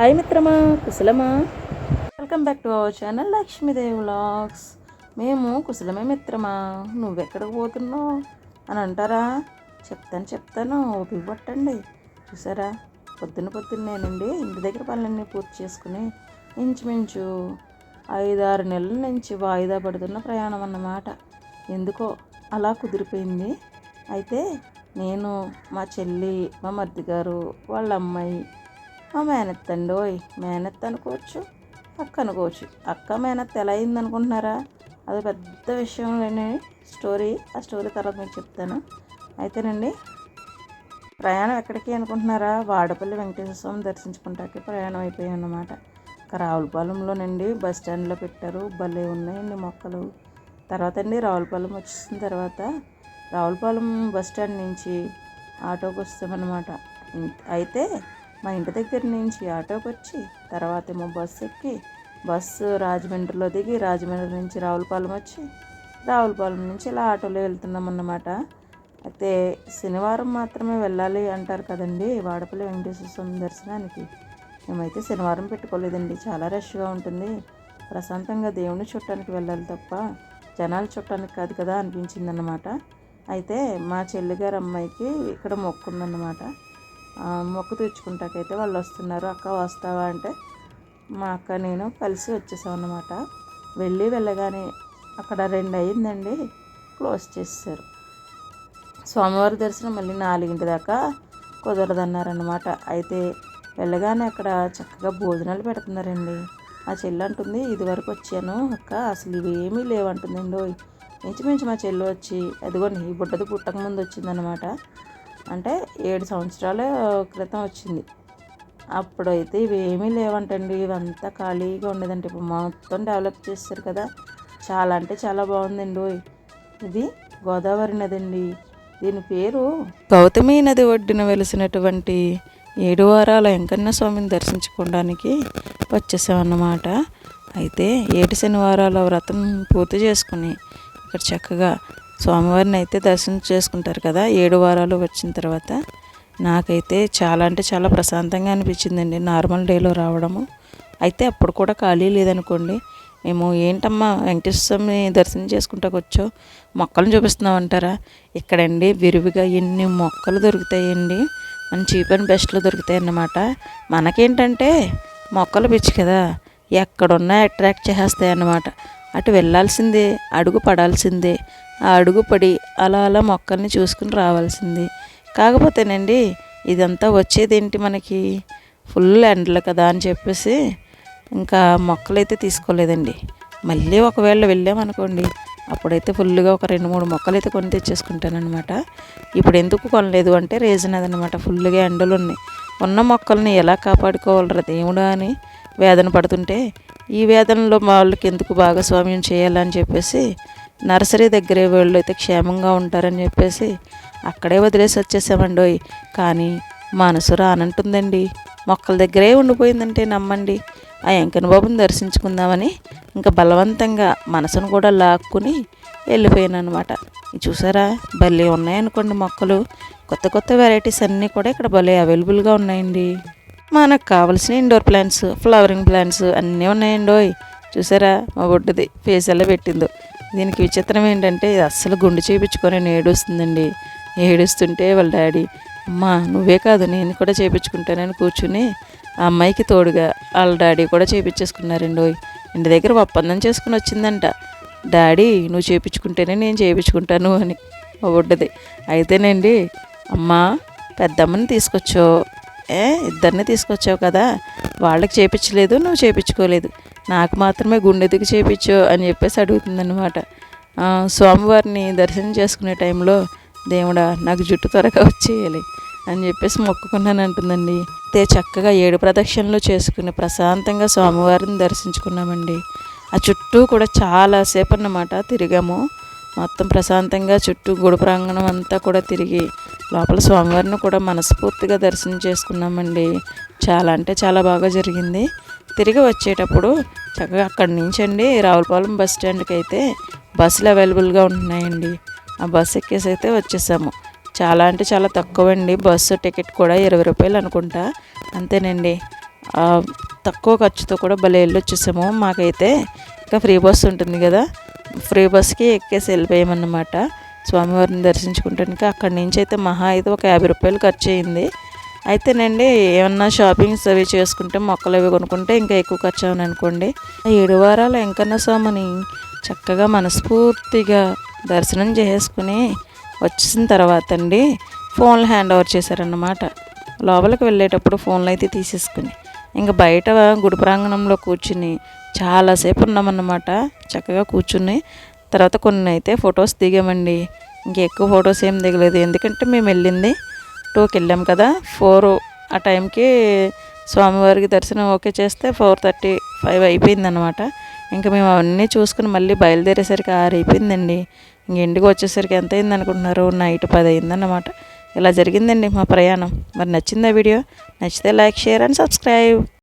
Hi మిత్రమా, కుశలమా? Welcome back to our channel Lakshmidevi vlogs. మేము కుశలమే మిత్రమా. నువ్వెక్కడికి పోతున్నావు అని అంటారా? చెప్తాను ఓపిక పట్టండి. చూసారా, పొద్దున్నేనండి ఇంటి దగ్గర పనులన్నీ పూర్తి చేసుకుని ఇంచుమించు 5-6 నెలల నుంచి వాయిదా పడుతున్న ప్రయాణం అన్నమాట. ఎందుకో అలా కుదిరిపోయింది. అయితే నేను, మా చెల్లి, మా మరిది గారు, వాళ్ళ అమ్మాయి, మా మేనత్త అండి. మేనత్త అనుకోవచ్చు, అక్క అనుకోవచ్చు. అక్క మేనత్త ఎలా అయింది అనుకుంటున్నారా? అది పెద్ద విషయం లేని స్టోరీ. ఆ స్టోరీ తర్వాత మీకు చెప్తాను. అయితేనండి, ప్రయాణం ఎక్కడికి అనుకుంటున్నారా? వాడపల్లి వెంకటేశ్వర స్వామి దర్శించుకుంటానికి ప్రయాణం అయిపోయాయి అన్నమాట. రావులపాలెంలోనండి బస్ స్టాండ్లో పెట్టారు. భలే ఉన్నాయండి మొక్కలు. తర్వాత అండి రావులపాలెం వచ్చిన తర్వాత రావులపాలెం బస్ స్టాండ్ నుంచి ఆటోకి వస్తామన్నమాట. అయితే మా ఇంటి దగ్గర నుంచి ఆటోకి వచ్చి తర్వాత ఏమో బస్సు ఎక్కి బస్సు రాజమండ్రిలో దిగి రాజమండ్రి నుంచి రావులపాలెం వచ్చి రావులపాలెం నుంచి ఇలా ఆటోలో వెళ్తున్నాం అన్నమాట. అయితే శనివారం మాత్రమే వెళ్ళాలి అంటారు కదండి వాడపల్లి వెంకటేశ్వర స్వామి దర్శనానికి. మేమైతే శనివారం పెట్టుకోలేదండి. చాలా రష్గా ఉంటుంది. ప్రశాంతంగా దేవుని చూడటానికి వెళ్ళాలి తప్ప జనాలు చూడటానికి కాదు కదా అనిపించింది అన్నమాట. అయితే మా చెల్లిగారు అమ్మాయికి ఇక్కడ మొక్కు ఉందన్నమాట. మొక్కు తీర్చుకుంటాకైతే వాళ్ళు వస్తున్నారు. అక్క వస్తావా అంటే మా అక్క నేను కలిసి వచ్చేసాం అన్నమాట. వెళ్ళగానే అక్కడ 2 అయిందండి, క్లోజ్ చేసేసారు. స్వామివారి దర్శనం మళ్ళీ 4 దాకా కుదరదన్నారన్నమాట. అయితే వెళ్ళగానే అక్కడ చక్కగా భోజనాలు పెడుతున్నారండి. మా చెల్లి అంటుంది, ఇదివరకు వచ్చాను అక్క, అసలు ఇవేమీ లేవంటుందండి. ఇంచుమించు మా చెల్లి వచ్చి అదిగోండి ఈ బుడ్డది పుట్టక ముందు వచ్చిందనమాట. అంటే 7 సంవత్సరాల క్రితం వచ్చింది. అప్పుడైతే ఇవేమీ లేవంటండి. ఇవంతా ఖాళీగా ఉండేదంటే ఇప్పుడు మొత్తం డెవలప్ చేస్తారు కదా. చాలా అంటే చాలా బాగుందండి. ఇది గోదావరి నది అండి. దీని పేరు గౌతమి నది ఒడ్డున వెలిసినటువంటి 7 వారాల వెంకన్న స్వామిని దర్శించుకోవడానికి వచ్చేసామన్నమాట. అయితే 7 శనివారాల వ్రతం పూర్తి చేసుకుని ఇక్కడ చక్కగా స్వామివారిని అయితే దర్శనం చేసుకుంటారు కదా. 7 వారాలు వచ్చిన తర్వాత నాకైతే చాలా అంటే చాలా ప్రశాంతంగా అనిపించిందండి నార్మల్ డేలో రావడము. అయితే అప్పుడు కూడా ఖాళీ లేదనుకోండి. మేము ఏంటమ్మా వెంకటేశ్వర స్వామి దర్శనం చేసుకుంటాకు వచ్చావు, మొక్కలను చూపిస్తున్నాం అంటారా? ఇక్కడండి విరివిగా ఎన్ని మొక్కలు దొరుకుతాయండి. మన చీప్ అండ్ బెస్ట్లో దొరుకుతాయి అన్నమాట. మనకేంటంటే మొక్కలు పిచ్చి కదా, ఎక్కడున్నా అట్రాక్ట్ చేసేస్తాయి అన్నమాట. అటు వెళ్ళాల్సిందే, అడుగు పడాల్సిందే. ఆ అడుగు పడి అలా మొక్కల్ని చూసుకుని రావాల్సింది. కాకపోతేనండి ఇదంతా వచ్చేదేంటి మనకి ఫుల్ ఎండలు కదా అని చెప్పేసి ఇంకా మొక్కలైతే తీసుకోలేదండి. మళ్ళీ ఒకవేళ వెళ్ళామనుకోండి అప్పుడైతే ఫుల్గా ఒక 2-3 మొక్కలు అయితే కొని తెచ్చేసుకుంటానమాట. ఇప్పుడు ఎందుకు కొనలేదు అంటే రీజన్ అదనమాట. ఫుల్గా ఎండలు ఉన్నాయి. ఉన్న మొక్కల్ని ఎలా కాపాడుకోవాలరా దేవుడా అని వేదన పడుతుంటే ఈ వేదనలో వాళ్ళకి ఎందుకు భాగస్వామ్యం చేయాలని చెప్పేసి నర్సరీ దగ్గరే వాళ్ళు అయితే క్షేమంగా ఉంటారని చెప్పేసి అక్కడే వదిలేసి వచ్చేసామండి. కానీ మనసు రానంటుందండి. మొక్కల దగ్గరే ఉండిపోయిందంటే నమ్మండి. ఆ వెంకన్న బాబుని దర్శించుకుందామని ఇంకా బలవంతంగా మనసును కూడా లాక్కుని వెళ్ళిపోయాను అనమాట. చూసారా, భలే ఉన్నాయనుకోండి మొక్కలు. కొత్త వెరైటీస్ అన్నీ కూడా ఇక్కడ భలే అవైలబుల్గా ఉన్నాయండి. మనకు కావాల్సిన ఇండోర్ ప్లాంట్స్, ఫ్లవరింగ్ ప్లాంట్స్ అన్నీ ఉన్నాయండి. చూసారా, మా బొడ్డుది ఫేస్ ఎలా పెట్టిందో. దీనికి విచిత్రం ఏంటంటే ఇది అస్సలు గుండు చేయించుకొని ఏడుస్తుందండి. ఏడుస్తుంటే వాళ్ళ డాడీ, అమ్మా నువ్వే కాదు నేను కూడా చేయించుకుంటానని కూర్చుని ఆ అమ్మాయికి తోడుగా వాళ్ళ డాడీ కూడా చేయించేసుకున్నారండి. ఇంటి దగ్గర ఒప్పందం చేసుకుని వచ్చిందంట. డాడీ నువ్వు చేయించుకుంటేనే నేను చేయించుకుంటాను అని మా బొడ్డది. అయితేనండి, అమ్మా పెద్దమ్మని తీసుకొచ్చావు, ఇద్దరిని తీసుకొచ్చావు కదా, వాళ్ళకి చేయించలేదు, నువ్వు చేయించుకోలేదు, నాకు మాత్రమే గుండెదికి చేయించావు అని చెప్పేసి అడుగుతుందన్నమాట. స్వామివారిని దర్శనం చేసుకునే టైంలో దేవుడా నాకు జుట్టు త్వరగా వచ్చేయాలి అని చెప్పేసి మొక్కుకున్నాను అంటుందండి. అయితే చక్కగా 7 ప్రదక్షిణలు చేసుకుని ప్రశాంతంగా స్వామివారిని దర్శించుకున్నామండి. ఆ చుట్టూ కూడా చాలాసేపు అన్నమాట తిరిగాము. మొత్తం ప్రశాంతంగా చుట్టూ గుడి ప్రాంగణం అంతా కూడా తిరిగి లోపల స్వామివారిని కూడా మనస్ఫూర్తిగా దర్శనం చేసుకున్నామండి. చాలా అంటే చాలా బాగా జరిగింది. తిరిగి వచ్చేటప్పుడు చక్కగా అక్కడి నుంచి అండి రావులపాలెం బస్ స్టాండ్కి అయితే బస్సులు అవైలబుల్గా ఉంటున్నాయండి. ఆ బస్సు ఎక్కేసి అయితే వచ్చేసాము. చాలా అంటే చాలా తక్కువ అండి. బస్సు టికెట్ కూడా 20 రూపాయలు అనుకుంటా, అంతేనండి. తక్కువ ఖర్చుతో కూడా భలే వెళ్ళొచ్చేసాము. మాకైతే ఇంకా ఫ్రీ బస్ ఉంటుంది కదా, ఫ్రీ బస్కి ఎక్కేసి వెళ్ళిపోయామన్నమాట స్వామివారిని దర్శించుకుంటానికి. అక్కడి నుంచి అయితే మహా అయితే ఒక 50 రూపాయలు ఖర్చు అయింది. అయితేనండి ఏమన్నా షాపింగ్స్ అవి చేసుకుంటే మొక్కలు అవి కొనుక్కుంటే ఇంకా ఎక్కువ ఖర్చు అవును అనుకోండి. 7 వారాల వెంకన్న స్వామిని చక్కగా మనస్ఫూర్తిగా దర్శనం చేసుకుని వచ్చిన తర్వాత అండి ఫోన్లు హ్యాండ్ ఓవర్ చేశారన్నమాట. లోపలికి వెళ్ళేటప్పుడు ఫోన్లు అయితే తీసేసుకుని ఇంకా బయట గుడి ప్రాంగణంలో కూర్చుని చాలాసేపు ఉన్నామన్నమాట. చక్కగా కూర్చుని తర్వాత కొన్ని అయితే ఫొటోస్ దిగామండి. ఇంకెక్కువ ఫొటోస్ ఏం దిగలేదు, ఎందుకంటే మేము వెళ్ళింది 2కి వెళ్ళాం కదా. 4 ఆ టైంకి స్వామివారికి దర్శనం ఓకే చేస్తే 4:35 అయిపోయిందనమాట. ఇంకా మేము అవన్నీ చూసుకుని మళ్ళీ బయలుదేరేసరికి 6 అయిపోయిందండి. ఇంక ఇంటికి వచ్చేసరికి ఎంత అయింది అనుకుంటున్నారు, నైట్ 10 అయిందన్నమాట. ఇలా జరిగిందండి మా ప్రయాణం. మరి నచ్చిందా వీడియో? నచ్చితే లైక్, షేర్ అండ్ సబ్స్క్రైబ్.